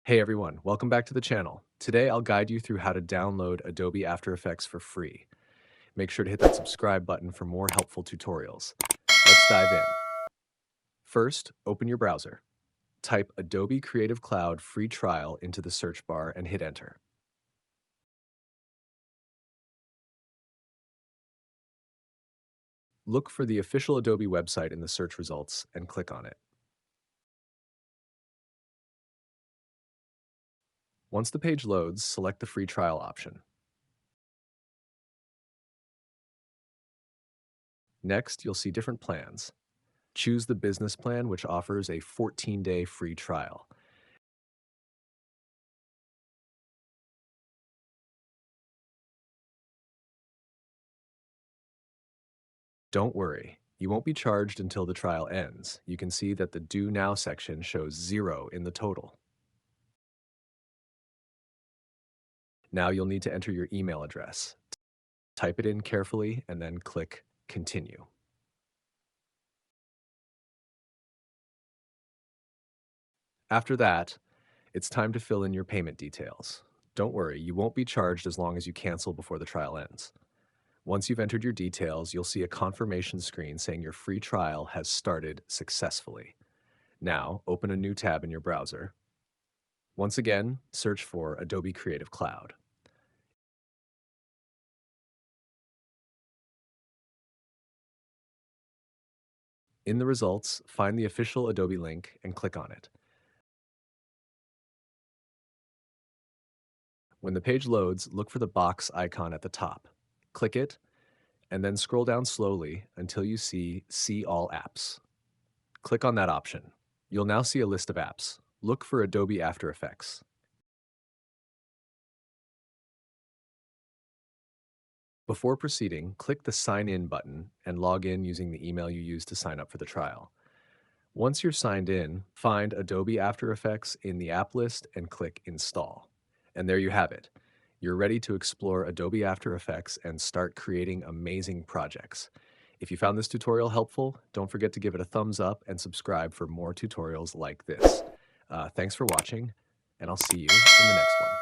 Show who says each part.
Speaker 1: Hey everyone, welcome back to the channel. Today I'll guide you through how to download Adobe After Effects for free. Make sure to hit that subscribe button for more helpful tutorials. Let's dive in. First, open your browser. Type Adobe Creative Cloud free trial into the search bar and hit enter. Look for the official Adobe website in the search results and click on it. Once the page loads, select the free trial option. Next, you'll see different plans. Choose the business plan, which offers a 14-day free trial. Don't worry, you won't be charged until the trial ends. You can see that the Due Now section shows 0 in the total. Now you'll need to enter your email address. Type it in carefully and then click Continue. After that, it's time to fill in your payment details. Don't worry, you won't be charged as long as you cancel before the trial ends. Once you've entered your details, you'll see a confirmation screen saying your free trial has started successfully. Now, open a new tab in your browser. Once again, search for Adobe Creative Cloud. In the results, find the official Adobe link and click on it. When the page loads, look for the box icon at the top. Click it, and then scroll down slowly until you See All Apps. Click on that option. You'll now see a list of apps. Look for Adobe After Effects. Before proceeding, click the Sign In button and log in using the email you used to sign up for the trial. Once you're signed in, find Adobe After Effects in the app list and click Install. And there you have it. You're ready to explore Adobe After Effects and start creating amazing projects. If you found this tutorial helpful, don't forget to give it a thumbs up and subscribe for more tutorials like this. Thanks for watching, and I'll see you in the next one.